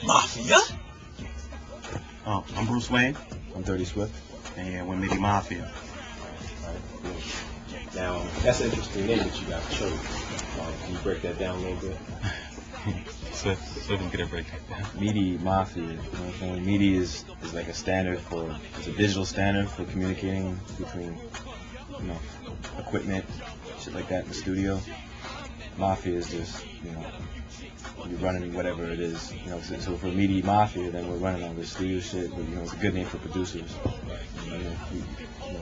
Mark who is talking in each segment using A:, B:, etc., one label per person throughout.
A: Mafia?
B: Oh, I'm Bruce Wayne.
C: I'm Dirty Swift.
B: And we're Midi Mafia.
C: Alright, cool. Now, that's an interesting name that you got, Show. Can you break that down a little bit?
B: Swift can get a break.
C: Midi Mafia, you know what I'm saying? Midi is like a standard for, it's a digital standard for communicating between, you know, equipment, shit like that in the studio. Mafia is just, you know, you're running whatever it is, you know. So for Midi Mafia, then we're running all this studio shit, but you know, it's a good name for producers. You know,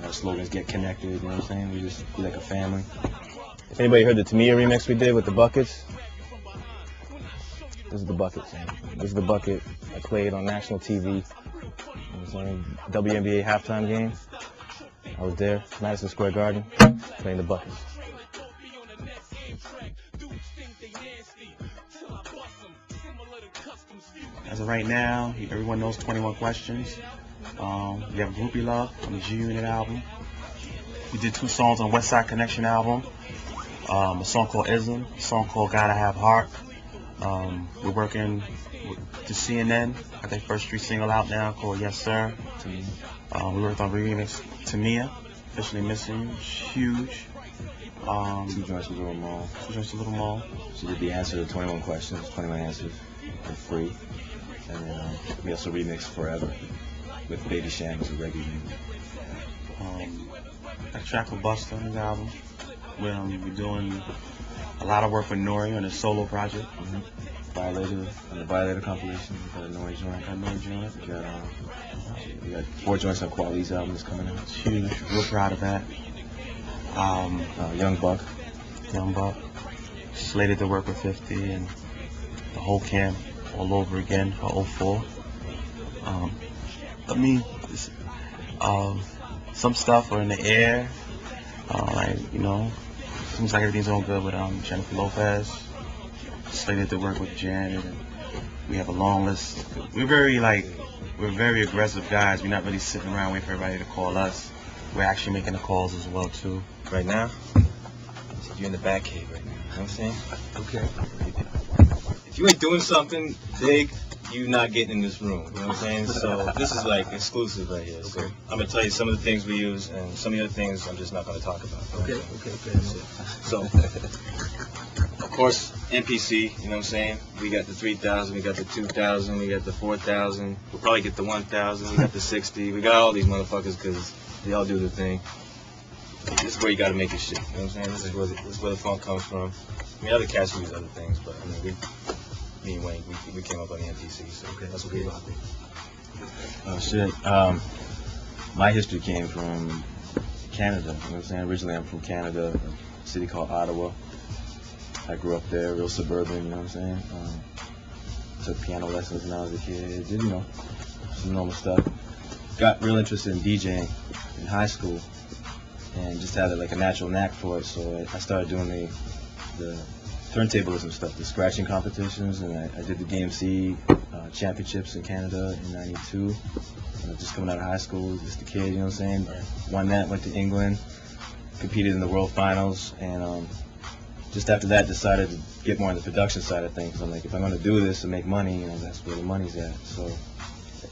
C: our slogans get connected, you know what I'm saying? We just be like a family. If anybody heard the Tamia remix we did with the buckets, this is the buckets, man. This is the bucket I played on national TV. You know what I'm saying? WNBA halftime game. I was there, Madison Square Garden, playing the buckets.
B: As of right now, everyone knows 21 Questions. We have Groupie Love on the G Unit album. We did 2 songs on West Side Connection album. A song called Ism, a song called Gotta Have Heart. We're working to CNN. Got their first street single out now called Yes Sir. We worked on remix Tamia, Officially Missing, huge.
C: 2 joints with Little Mall.
B: 2 joints with Little Mall.
C: She did the answer to 21 questions, 21 answers for free. And then we also remixed Forever with Baby Sham as a reggae name.
B: Got a track with Busta on his album. We're doing a lot of work with Nori on his solo project.
C: Violator, on the Violator compilation. We got a Nori joint. We got 4 joints on Quali's album that's coming out.
B: It's huge. Real proud of that.
C: Young Buck.
B: Slated to work with 50 and the whole camp all over again for 04. Some stuff are in the air. Seems like everything's going good with Jennifer Lopez. Slated to work with Jan, and we have a long list. We're very aggressive guys. We're not really sitting around waiting for everybody to call us. We're actually making the calls as well too.
C: Right now, you're in the back cave right now. You know what I'm saying?
A: Okay.
C: If you ain't doing something big, you not getting in this room. You know what I'm saying? So this is like exclusive right here. So I'm gonna tell you some of the things we use, and some of the other things I'm just not gonna talk about.
A: Okay.
C: So, of course, MPC. You know what I'm saying? We got the 3000, we got the 2000, we got the 4000. We'll probably get the 1000. We got the 60. We got all these motherfuckers because they all do their thing. This is where you gotta make your shit. You know what I'm saying? This is where the funk comes from. I mean, other cats use other things, but I mean, me and Wayne, we came up on the MPC, so that's what we about. Oh shit. My history came from Canada. You know what I'm saying? Originally, I'm from Canada, a city called Ottawa. I grew up there, real suburban. You know what I'm saying? Took piano lessons when I was a kid. Did, you know, some normal stuff. Got real interested in DJing in high school, and just had like a natural knack for it. So I started doing the turntablism stuff, the scratching competitions, and I did the DMC championships in Canada in '92. Just coming out of high school, just a kid, you know what I'm saying? Won that, went to England, competed in the World Finals, and just after that decided to get more on the production side of things. I'm like, if I'm going to do this and make money, you know, that's where the money's at. So,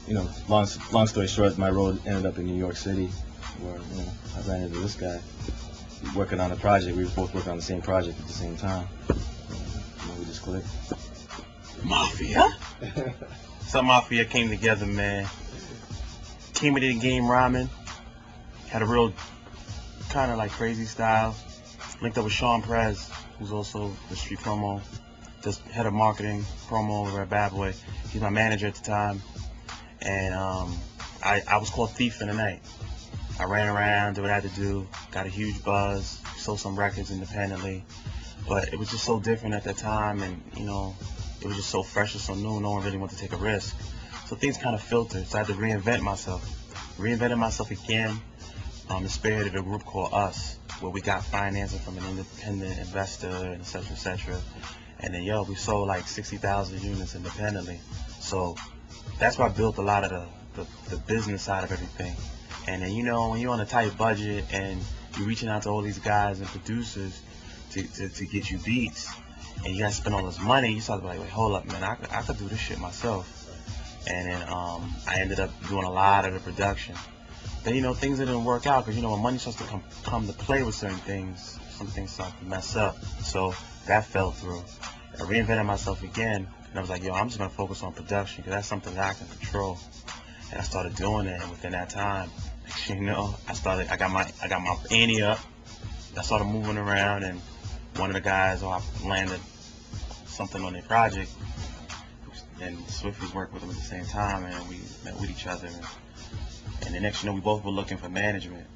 C: you know, long story short, my road ended up in New York City, where, you know, I ran into this guy working on a project. We were both working on the same project at the same time. We just clicked.
B: Mafia? Some Mafia came together, man. Came into the game rhyming. Had a real kind of like crazy style. Linked up with Sean Prez, who's also the street promo, just head of marketing promo over at Bad Boy. He's my manager at the time. And I was called Thief in the Night. I ran around, did what I had to do, got a huge buzz, sold some records independently. But it was just so different at that time, and you know, it was just so fresh and so new, no one really wanted to take a risk. So things kind of filtered, so I had to reinvent myself. Reinvented myself again, spearheaded a group called Us, where we got financing from an independent investor, and et cetera, and then we sold like 60,000 units independently. So that's why I built a lot of the business side of everything. And then, you know, when you're on a tight budget and you're reaching out to all these guys and producers to get you beats, and you gotta spend all this money. You start to be like, wait, hold up, man, I could do this shit myself. And then I ended up doing a lot of the production. Then, you know, things didn't work out because, you know, when money starts to come to play with certain things, some things start to mess up. So that fell through. I reinvented myself again, and I was like, yo, I'm just gonna focus on production because that's something that I can control. And I started doing it, and within that time, you know, I got my ante up. I started moving around, and one of the guys, I landed something on their project, and Swift was working with them at the same time, and we met with each other. And the next, you know, we both were looking for management,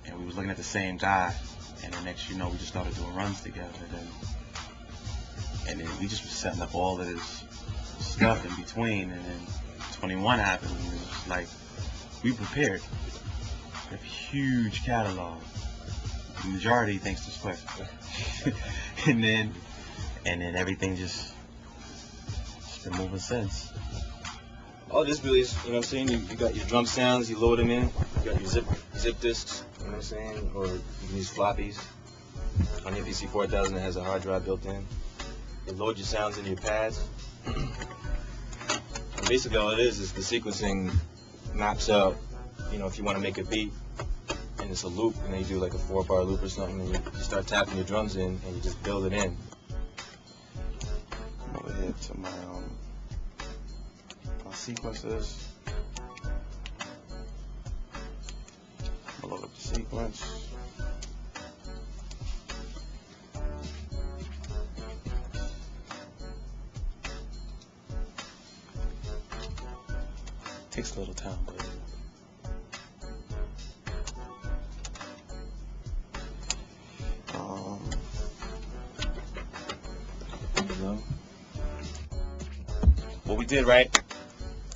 B: and we was looking at the same guy. And the next, you know, we just started doing runs together. And then we just were setting up all of this stuff in between. And then 21 happened, and it was like, we prepared. We have a huge catalog. The majority thanks to Swift. and then everything just been moving since.
C: All this really is, you know what I'm saying, you got your drum sounds, you load them in, you got your zip discs, you know what I'm saying, or you can use floppies. On your PC 4000 it has a hard drive built in. You load your sounds into your pads. And basically all it is the sequencing maps out, you know, if you want to make a beat and it's a loop, and then you do like a 4-bar loop or something, and you start tapping your drums in and you just build it in.
B: Come over here to my sequences. I'll load up the sequence. Takes a little time, but what we did, right?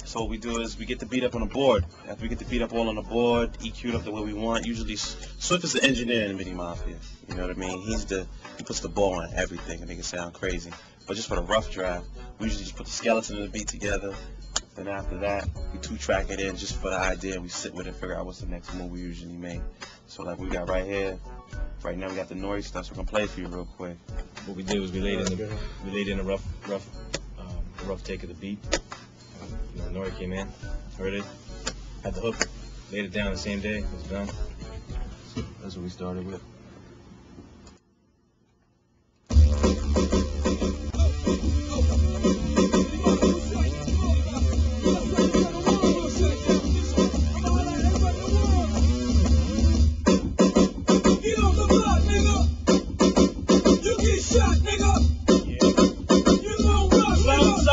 B: So what we do is we get the beat up on the board. After we get the beat up all on the board, EQ'd up the way we want. Usually Swift is the engineer in Midi Mafia. You know what I mean? He puts the ball on everything and make it sound crazy. But just for the rough draft, we usually just put the skeleton of the beat together. Then after that, we 2-track it in just for the idea. We sit with it and figure out what's the next move we usually make. So like we got right here. Right now we got the noise stuff, so we're gonna play it for you real quick.
C: What we did was we laid in a rough take of the beat. You know, Nori came in, heard it, had the hook, laid it down the same day, it was done. That's what we started with.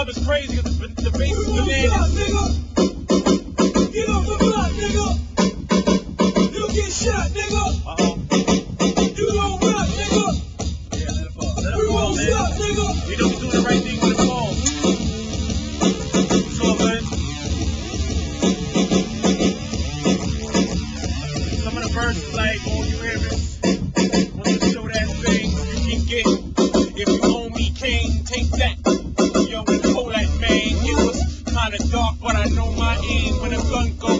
B: It's crazy because the bass is bananas.
A: Get off the block, nigga. You get shot, nigga. You don't rap, nigga.
B: Yeah, let it fall,
A: You won't stop, nigga.
B: We know we're doing the right thing when it falls. It's all good. Some of the verses like, all you hear is, want to show that thing you can get. If you owe me cane, take that. Yo, hold that, man. It was kinda dark, but I know my aim when a gun go.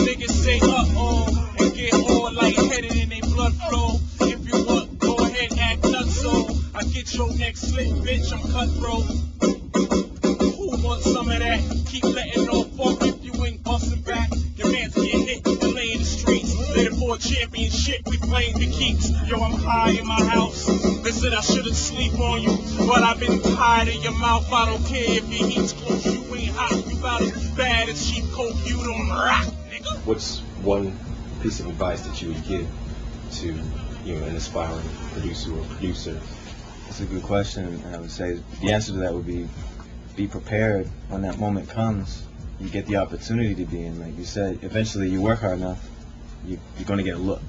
B: Niggas say uh-oh and get all lightheaded and they blood flow. If you want, go ahead, act nuts so I get your neck slit, bitch, I'm cutthroat. Who wants some of that? Keep letting off fuck if you ain't busting back. Your man's getting hit and lay in the streets. Later for a championship, we playing the keeps. Yo, I'm high in my house. Listen, I shouldn't sleep on you, but I've been tired of your mouth. I don't care if your heat's close, you ain't hot. You about as bad as cheap coke, you don't rock, nigga.
D: What's one piece of advice that you would give to, you know, an aspiring producer or producer?
C: That's a good question, and I would say the answer to that would be prepared when that moment comes. You get the opportunity to be in. Like you said, eventually you work hard enough, you're going to get a look.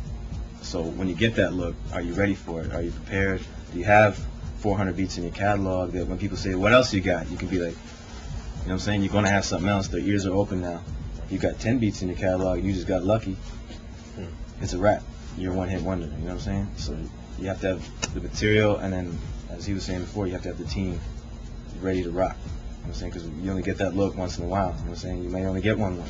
C: So when you get that look, are you ready for it? Are you prepared? Do you have 400 beats in your catalog that when people say, what else you got? You can be like, you know what I'm saying? You're going to have something else. Their ears are open now. You got 10 beats in your catalog, you just got lucky. It's a wrap. You're a one-hit wonder, you know what I'm saying? So you have to have the material, and then, as he was saying before, you have to have the team ready to rock. You know what I'm saying? Because you only get that look once in a while. You know what I'm saying? You may only get one look.